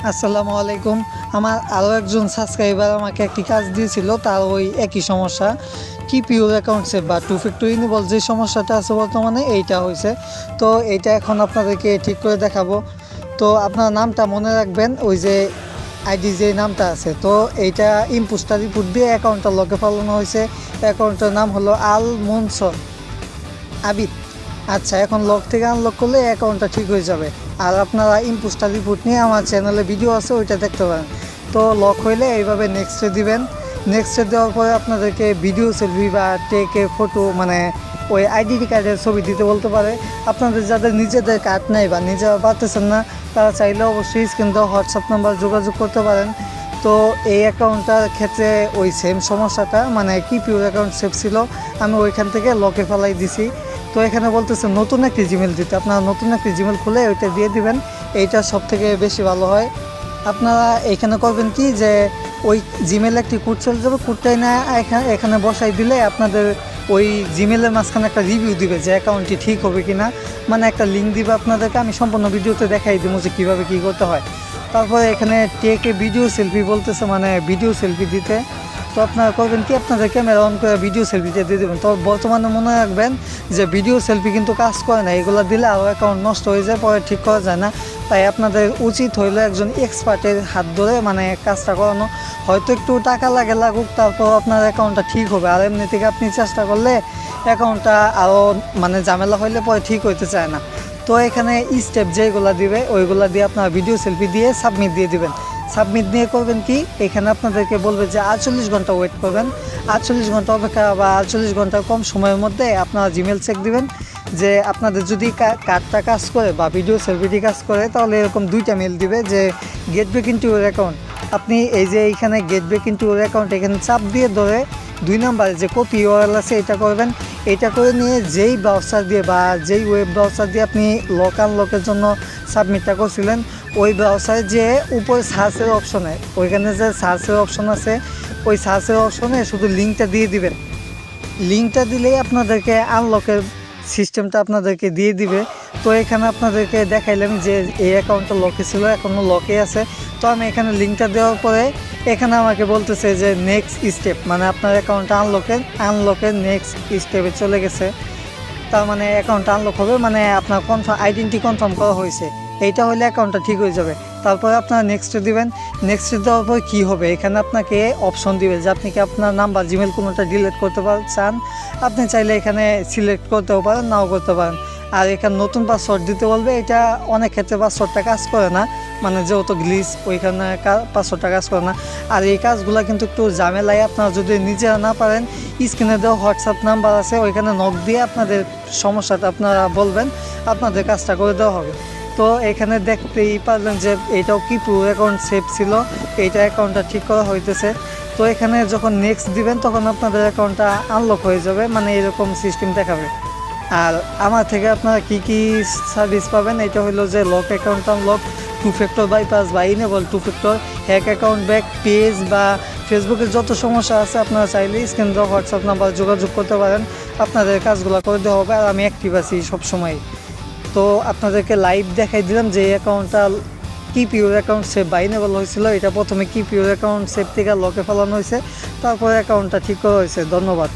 আসসালামু আলাইকুম। আমার আরও একজন সাবস্ক্রাইবার আমাকে একটি কাজ দিয়েছিল, তার ওই একই সমস্যা, কিপ ইউর অ্যাকাউন্ট সেভ বা টু ফ্যাক্টর ইনেবল যে সমস্যাটা আছে বর্তমানে এইটা হয়েছে। তো এইটা এখন আপনাদেরকে ঠিক করে দেখাবো। তো আপনার নামটা মনে রাখবেন, ওই যে আইডি যে নামটা আছে, তো এইটা ইম্পোস্টার রিপোর্ট দিয়ে অ্যাকাউন্টটা লকে ফেলানো হয়েছে। অ্যাকাউন্টের নাম হলো আল মনসর আবিদ। আচ্ছা, এখন লক থেকে আনলক করলে অ্যাকাউন্টটা ঠিক হয়ে যাবে। আর আপনারা ইম্পোস্টার রিপোর্ট নিয়ে আমার চ্যানেলে ভিডিও আছে, ওইটা দেখতে পারেন। তো লক হইলে এইভাবে নেক্সটে দিবেন। নেক্সটে দেওয়ার পরে আপনাদেরকে ভিডিও সেলফি বা টেকে ফটো, মানে ওই আইডেন্টি কার্ডের ছবি দিতে বলতে পারে। আপনাদের যাদের নিজেদের কার্ড নেই বা নিজেরা পারতেছেন না, তারা চাইলে অবশ্যই স্ক্রিন দেওয়া হোয়াটসঅ্যাপ নাম্বার যোগাযোগ করতে পারেন। তো এই অ্যাকাউন্টটার ক্ষেত্রে ওই সেম সমস্যাটা, মানে কিপ ইউর অ্যাকাউন্ট সেভ ছিল, আমি ওইখান থেকে লকে ফেলাই দিছি। তো এখানে বলতেছে নতুন একটি জিমেল দিতে, আপনারা নতুন একটি জিমেল খুলে ওইটা দিয়ে দিবেন। এইটা সব থেকে বেশি ভালো হয়। আপনারা এখানে করবেন কি, যে ওই জিমেলে একটি কোড চলে যাবে, কোডটাই না এখানে বসাই দিলে আপনাদের ওই জিমেলের মাঝখানে একটা রিভিউ দিবে যে অ্যাকাউন্টটি ঠিক হবে কি না, মানে একটা লিঙ্ক দিবে আপনাদেরকে। আমি সম্পূর্ণ ভিডিওতে দেখাই দেবো যে কীভাবে কী করতে হয়। তারপরে এখানে টেকে ভিডিও সেলফি বলতেছে, মানে ভিডিও সেলফি দিতে। তো আপনারা করবেন কি, আপনাদের ক্যামেরা অন করে ভিডিও সেলফিটা দিয়ে দেবেন। তো বর্তমানে মনে রাখবেন যে ভিডিও সেলফি কিন্তু কাজ করে না, এগুলো দিলে আরও অ্যাকাউন্ট নষ্ট হয়ে যায়, পরে ঠিক করা যায় না। তাই আপনাদের উচিত হইলো একজন এক্সপার্টের হাত ধরে মানে কাজটা করানো। হয়তো একটু টাকা লাগুক, তারপর আপনার অ্যাকাউন্টটা ঠিক হবে। আর এমনি থেকে আপনি চেষ্টা করলে অ্যাকাউন্টটা আরও মানে ঝামেলা হইলে পরে ঠিক হইতে চায় না। তো এখানে স্টেপ যেগুলো দিবে ওইগুলো দিয়ে আপনার ভিডিও সেলফি দিয়ে সাবমিট দিয়ে দিবেন। সাবমিট দিয়ে করবেন কি, এখানে আপনাদেরকে বলবে যে 48 ঘন্টা ওয়েট করবেন। 48 ঘন্টা অপেক্ষা বা 48 ঘন্টার কম সময়ের মধ্যে আপনারা জিমেল চেক দিবেন। যে আপনাদের যদি কার্ডটা কাজ করে বা ভিডিও সেলফিটি কাজ করে, তাহলে এরকম দুইটা মেল দিবে যে get back into your account. আপনি এই যে এইখানে get back into your account, এখানে চাপ দিয়ে ধরে 2 নম্বরে যে কপি ইউআরএল আছে এটা করবেন। এটা করে নিয়ে যেই ব্রাউজার দিয়ে বা যেই ওয়েব ব্রাউজার দিয়ে আপনি লক আনলকের জন্য সাবমিটটা করছিলেন, ওই ব্রাউজারে যে উপরে সার্চের অপশনে, ওইখানে যে সার্চের অপশন আছে, ওই সার্চের অপশনে শুধু লিঙ্কটা দিয়ে দিবেন। লিঙ্কটা দিলেই আপনাদেরকে আনলকের সিস্টেমটা আপনাদেরকে দিয়ে দিবে। তো এখানে আপনাদেরকে দেখাইলাম যে এই অ্যাকাউন্টটা লকে ছিল, এখনও লকে আছে। তো আমি এখানে লিঙ্কটা দেওয়ার পরে এখানে আমাকে বলতেছে যে নেক্সট স্টেপ, মানে আপনার অ্যাকাউন্টটা আনলকের নেক্সট স্টেপে চলে গেছে। তার মানে অ্যাকাউন্টটা আনলক হবে, মানে আপনার আইডেন্টি কনফার্ম করা হয়েছে। এইটা হলে অ্যাকাউন্টটা ঠিক হয়ে যাবে। তারপরে আপনারা নেক্সটে দিবেন। নেক্সটে দেওয়ার পর কী হবে, এখানে আপনাকে অপশন দিবে যে আপনি কি আপনার নাম্বার জিমেল কোনোটা ডিলিট করতে চান। আপনি চাইলে এখানে সিলেক্ট করতেও পারেন, নাও করতে পারেন। আর এখানে নতুন পাসওয়ার্ড দিতে বলবে। এটা অনেক ক্ষেত্রে পাসওয়ার্ডটা কাজ করে না, মানে যেহেতু গ্লিচ, ওইখানে পাসওয়ার্ডটা কাজ করে না। আর এই কাজগুলো কিন্তু একটু ঝামেলায়, আপনারা যদি নিজেরা না পারেন, স্ক্রিনে দেওয়া হোয়াটসঅ্যাপ নাম্বার আছে, ওইখানে নক দিয়ে আপনাদের সমস্যাটা আপনারা বলবেন, আপনাদের কাজটা করে দেওয়া হবে। তো এখানে দেখতেই পারলেন যে এটাও কি পুরো অ্যাকাউন্ট সেভ ছিল, এইটা অ্যাকাউন্টটা ঠিক করা হইতেছে। তো এখানে যখন নেক্সট দিবেন তখন আপনাদের অ্যাকাউন্টটা আনলক হয়ে যাবে, মানে এরকম সিস্টেম দেখাবে। আর আমার থেকে আপনারা কি কি সার্ভিস পাবেন, এটা হলো যে lock account unlock, two factor bypass বা enable two factor, hack account back, page বা ফেসবুকের যত সমস্যা আছে আপনারা চাইলে স্ক্রিন দেওয়া হোয়াটসঅ্যাপ নাম্বার যোগাযোগ করতে পারেন। আপনাদের কাজগুলো করে দেওয়া হবে। আর আমি অ্যাক্টিভ আছি সবসময়। তো আপনাদেরকে লাইভ দেখাই দিলাম যে এই অ্যাকাউন্টটা কিপ ইউর অ্যাকাউন্ট সেভ বা ইনেবল হয়েছিল। এটা প্রথমে কিপ ইউর অ্যাকাউন্ট সেভ থেকে লকে ফেলানো হয়েছে, তারপরে অ্যাকাউন্টটা ঠিক করা হয়েছে। ধন্যবাদ।